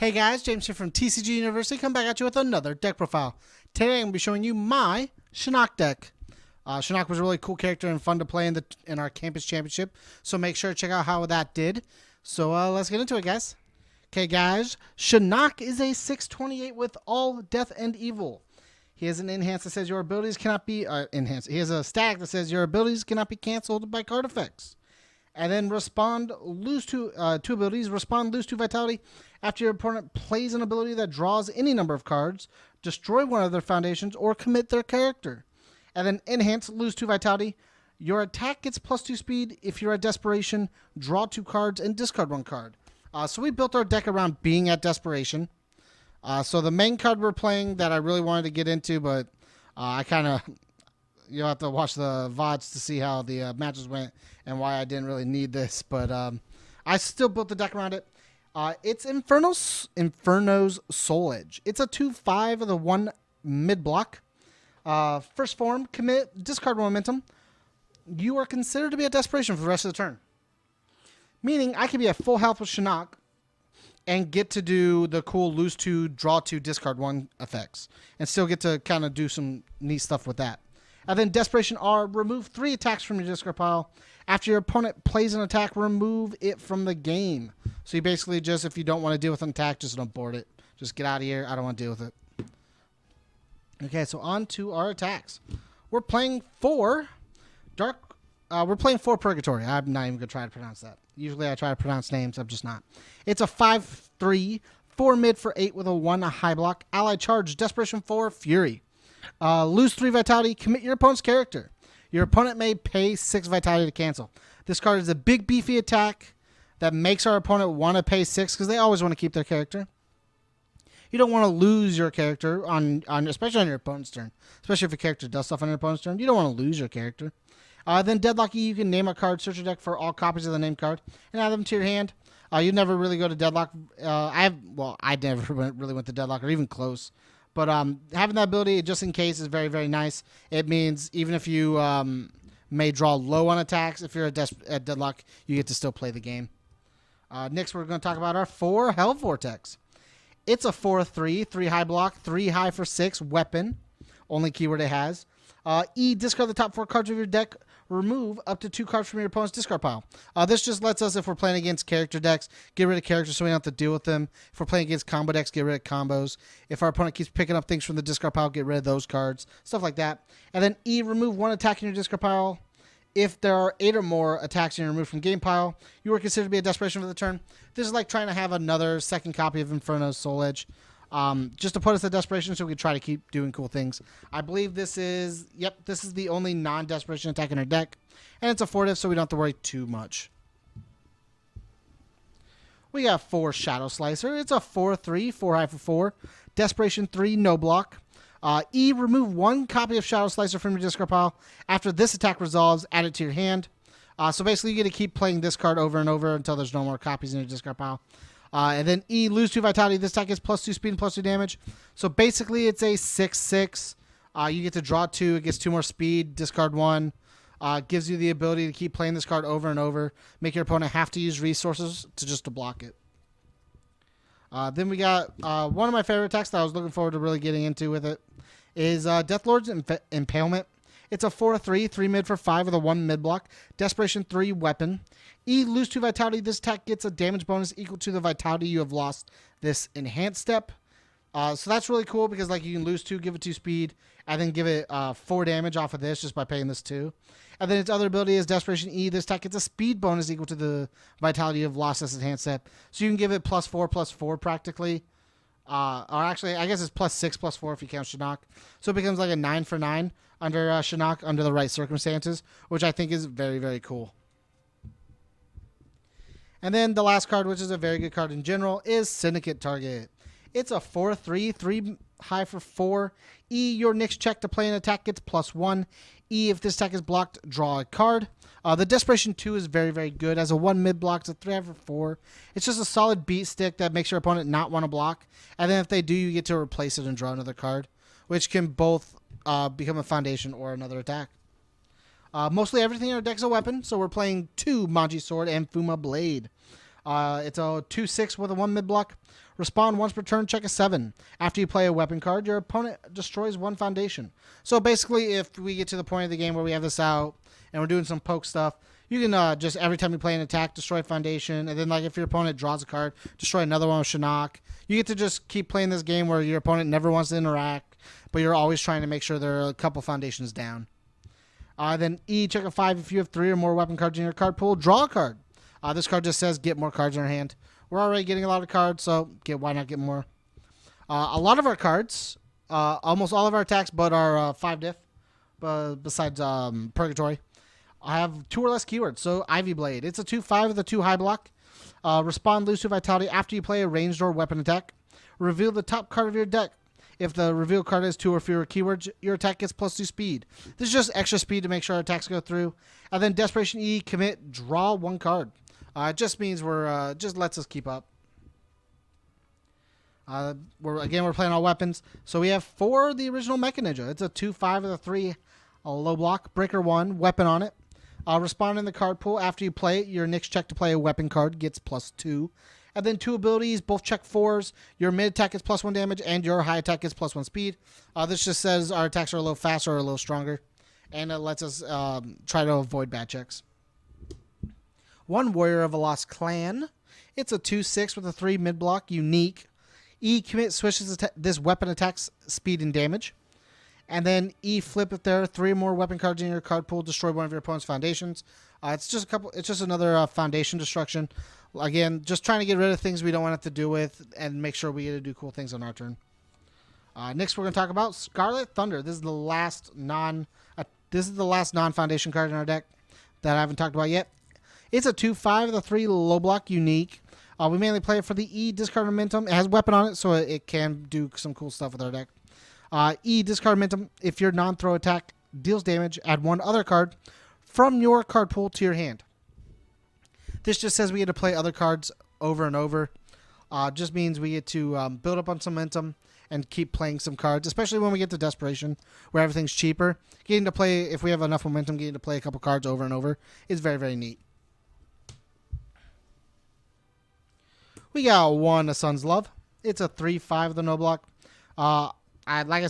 Hey guys, James here from TCGU University. Come back at you with another deck profile. Today I'm going to be showing you my Shinnok deck. Shinnok was a really cool character and fun to play in our campus championship, so make sure to check out how that did. So let's get into it, guys. Okay, guys, Shinnok is a 628 with all death and evil. He has an enhance that says your abilities cannot be enhanced. He has a static that says your abilities cannot be canceled by card effects. And then lose two abilities. Respond, lose 2 vitality. After your opponent plays an ability that draws any number of cards, destroy one of their foundations, or commit their character. And then enhance, lose 2 vitality. Your attack gets +2 speed. If you're at desperation, draw 2 cards and discard 1 card. So we built our deck around being at desperation. So the main card we're playing that I really wanted to get into, but I kind of... You'll have to watch the VODs to see how the matches went and why I didn't really need this. But I still built the deck around it. It's Inferno's Soul Edge. It's a 2/5 of the 1 mid-block. First form, commit, discard momentum. You are considered to be at desperation for the rest of the turn. Meaning I can be at full health with Shinnok and get to do the cool lose 2, draw 2, discard 1 effects. And still get to kind of do some neat stuff with that. And then Desperation R, remove 3 attacks from your discard pile. After your opponent plays an attack, remove it from the game. So you basically just, if you don't want to deal with an attack, just don't board it. Just get out of here. I don't want to deal with it. Okay, so on to our attacks. We're playing 4 Purgatory. I'm not even going to try to pronounce that. Usually I try to pronounce names. I'm just not. It's a 5/3, 4 mid for 8 with a 1 high block. Ally Charge, Desperation 4, Fury. Lose 3 vitality, commit your opponent's character. Your opponent may pay 6 vitality to cancel. This card is a big beefy attack that makes our opponent want to pay 6 because they always want to keep their character. You don't want to lose your character especially on your opponent's turn. Especially if your character does stuff on your opponent's turn. You don't want to lose your character. Then Deadlock E, you can name a card, search your deck for all copies of the named card, and add them to your hand. You never really go to Deadlock. I never really went to Deadlock or even close. But having that ability just in case is very, very nice. It means even if you may draw low on attacks, if you're at Deadlock, you get to still play the game. Next, we're going to talk about our 4 Hell Vortex. It's a 4/3, 3 high block, 3 high for 6 weapon. Only keyword it has. E, discard the top 4 cards of your deck. Remove up to 2 cards from your opponent's discard pile. This just lets us, if we're playing against character decks, get rid of characters so we don't have to deal with them. If we're playing against combo decks, get rid of combos. If our opponent keeps picking up things from the discard pile, get rid of those cards. Stuff like that. And then E, remove 1 attack in your discard pile. If there are 8 or more attacks you remove from game pile, you are considered to be a desperation for the turn. This is like trying to have another second copy of Inferno's Soul Edge. Just to put us at desperation so we can try to keep doing cool things. I believe this is the only non-desperation attack in our deck. And it's a 4-diff, so we don't have to worry too much. We got 4 Shadow Slicer. It's a 4/3, 4 high for 4. Desperation 3, no block. E, remove 1 copy of Shadow Slicer from your discard pile. After this attack resolves, add it to your hand. So basically you get to keep playing this card over and over until there's no more copies in your discard pile. And then E, lose 2 vitality. This attack gets +2 speed and +2 damage. So basically it's a 6/6. You get to draw 2. It gets 2 more speed. Discard 1. Gives you the ability to keep playing this card over and over. Make your opponent have to use resources to block it. Then we got one of my favorite attacks that I was looking forward to really getting into with it is Deathlord's Impalement. It's a 4/3, 3 mid for 5 with a 1 mid block. Desperation 3 weapon. E, lose 2 vitality. This attack gets a damage bonus equal to the vitality you have lost this enhanced step. So that's really cool because like you can lose 2, give it 2 speed, and then give it 4 damage off of this just by paying this 2. And then its other ability is Desperation E. This attack gets a speed bonus equal to the vitality you have lost this enhanced step. So you can give it +4/+4 practically. Or actually, I guess it's +6/+4 if you count Shinnok. So it becomes like a 9 for 9 under Shinnok under the right circumstances, which I think is very, very cool. And then the last card, which is a very good card in general, is Syndicate Target. It's a 4/3, 3 high for 4. E, your next check to play an attack gets +1. E, if this attack is blocked, draw a card. The Desperation 2 is very, very good. As a 1 mid block, it's a 3 high for 4. It's just a solid beat stick that makes your opponent not want to block. And then if they do, you get to replace it and draw another card, which can both become a foundation or another attack. Mostly everything in our deck is a weapon, so we're playing 2 Manji Sword and Fuma Blade. It's a 2/6 with a 1 mid block. Respond once per turn, check a 7. After you play a weapon card, your opponent destroys 1 foundation. So basically, if we get to the point of the game where we have this out and we're doing some poke stuff, you can just every time you play an attack, destroy a foundation. And then like if your opponent draws a card, destroy another one with Shinnok. You get to just keep playing this game where your opponent never wants to interact, but you're always trying to make sure there are a couple foundations down. Then E, check a 5. If you have 3 or more weapon cards in your card pool, draw a card. This card just says get more cards in our hand. We're already getting a lot of cards, so why not get more? A lot of our cards, almost all of our attacks, but our 5 diff, besides Purgatory, I have 2 or less keywords. So Ivy Blade, it's a 2/5 with a 2 high block. Respond, lose 2 vitality after you play a ranged or weapon attack. Reveal the top card of your deck. If the reveal card has 2 or fewer keywords, your attack gets +2 speed. This is just extra speed to make sure our attacks go through. And then Desperation E, commit, draw 1 card. It just means we're just lets us keep up. We're playing all weapons. So we have 4 the original Mecha Ninja. It's a 2/5 with a 3 low block. Breaker 1, weapon on it. Respond in the card pool. After you play it, your next check to play a weapon card gets +2. And then 2 abilities, both check 4s. Your mid attack is +1 damage, and your high attack is +1 speed. This just says our attacks are a little faster or a little stronger. And it lets us try to avoid bad checks. 1 Warrior of a Lost Clan. It's a 2/6 with a 3 mid block, unique. E, commit, switches this weapon attacks speed and damage. And then E, flip, if there are 3 or more weapon cards in your card pool, destroy one of your opponent's foundations. It's just another foundation destruction. Again, just trying to get rid of things we don't want it to do with and make sure we get to do cool things on our turn. Next, we're going to talk about Scarlet Thunder. This is the last non-foundation card in our deck that I haven't talked about yet. It's a 2/5 with a 3 low block, unique. We mainly play it for the E, discard momentum. It has weapon on it, so it can do some cool stuff with our deck. E, discard momentum. If your non-throw attack deals damage, add 1 other card from your card pool to your hand. This just says we get to play other cards over and over. Just means we get to build up on some momentum and keep playing some cards, especially when we get to Desperation, where everything's cheaper. Getting to play, if we have enough momentum, getting to play a couple cards over and over is very, very neat. We got 1 A Sun's Love. It's a 3/5 with a no block. Like I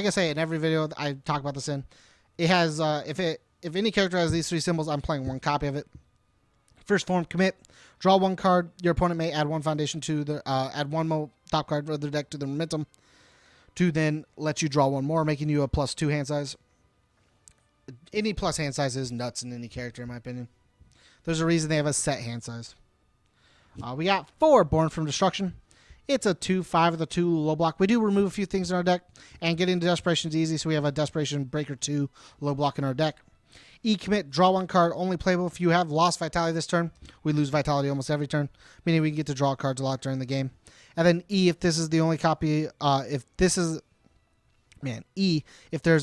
say in every video I talk about this in, it has if any character has these 3 symbols, I'm playing 1 copy of it. First form, commit, draw 1 card. Your opponent may add 1 foundation to the add 1 more top card of their deck to the momentum, to then let you draw 1 more, making you a +2 hand size. Any plus hand size is nuts in any character, in my opinion. There's a reason they have a set hand size. We got 4 Born from Destruction. It's a 2/5 with a 2 low block. We do remove a few things in our deck, and getting to Desperation is easy, so we have a Desperation Breaker 2 low block in our deck. E, commit, draw 1 card, only playable if you have lost vitality this turn. We lose vitality almost every turn, meaning we can get to draw cards a lot during the game. And then E, if this is the only copy, if there's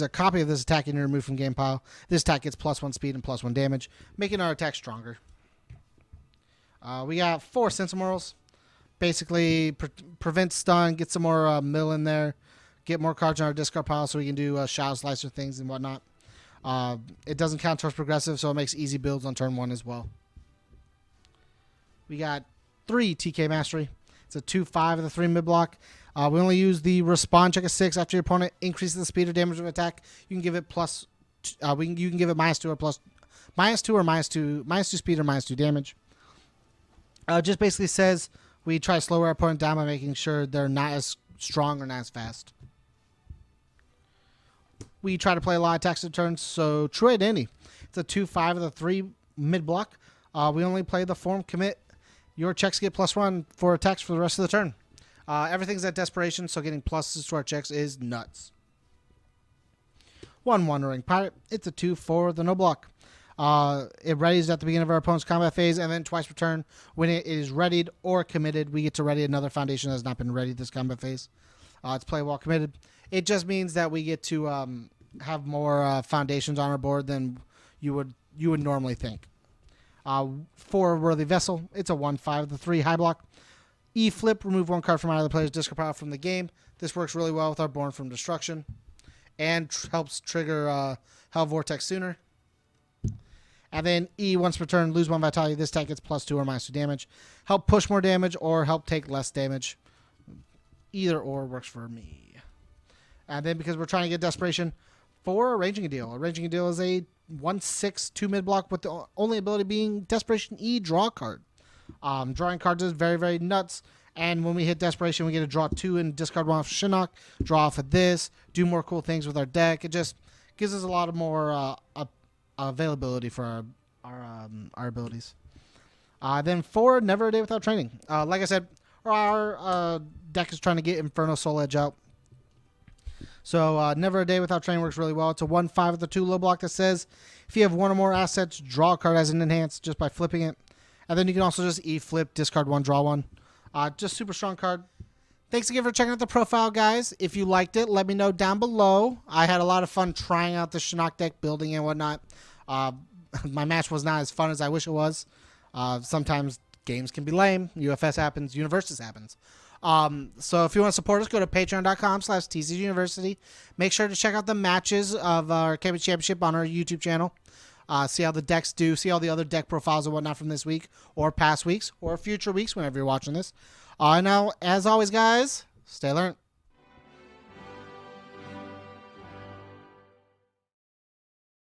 a copy of this attack and you're removed from game pile, this attack gets +1 speed and +1 damage, making our attack stronger. We got 4 Sensimorals. Basically, prevent stun, get some more mill in there, get more cards on our discard pile so we can do Shadow Slicer things and whatnot. It doesn't count towards progressive, so it makes easy builds on turn 1 as well. We got 3 TK Mastery. It's a 2/5 with a 3 mid block. We only use the respond check a 6 after your opponent increases the speed or damage of attack. You can give it you can give it -2 or -2 speed or -2 damage. Just basically says we try to slow our opponent down by making sure they're not as strong or not as fast. We try to play a lot of attacks in turns, so True Identity. It's a 2/5 with a 3 mid block. We only play the form commit. Your checks get +1 for attacks for the rest of the turn. Everything's at Desperation, so getting pluses to our checks is nuts. 1 Wandering Pirate. It's a 2/4 with a no block. It readies at the beginning of our opponent's combat phase, and then twice per turn, when it is readied or committed, we get to ready another foundation that has not been readied this combat phase. It's play while committed. It just means that we get to have more foundations on our board than you would normally think. 4 Worthy Vessel. It's a 1/5 with a 3 high block. E, flip, remove 1 card from either player's discard pile from the game. This works really well with our Born from Destruction, and helps trigger Hell Vortex sooner. And then E, once per turn, lose 1 vitality. This attack gets +2 or -2 damage. Help push more damage or help take less damage. Either or works for me. And then because we're trying to get Desperation for Arranging a Deal. Arranging a Deal is a 1/6 2 mid block with the only ability being Desperation E, draw a card. Drawing cards is very, very nuts. And when we hit Desperation, we get to draw 2 and discard 1 off Shinnok, draw off of this, do more cool things with our deck. It just gives us a lot of more availability for our abilities. Then 4, Never a Day Without Training. Like I said, our deck is trying to get Inferno Soul Edge out. So Never a Day Without Training works really well. It's a 1/5 with the 2 low block that says if you have 1 or more assets, draw a card as an enhance just by flipping it. And then you can also just E-flip, discard 1, draw 1. Just super strong card. Thanks again for checking out the profile, guys. If you liked it, let me know down below. I had a lot of fun trying out the Shinnok deck, building and whatnot. My match was not as fun as I wish it was. Sometimes games can be lame. UFS happens. UniVersus happens. So if you want to support us, go to patreon.com/TCGUniversity. Make sure to check out the matches of our Campus Championship on our YouTube channel. See how the decks do. See all the other deck profiles and whatnot from this week or past weeks or future weeks whenever you're watching this. Now, as always, guys, stay learned.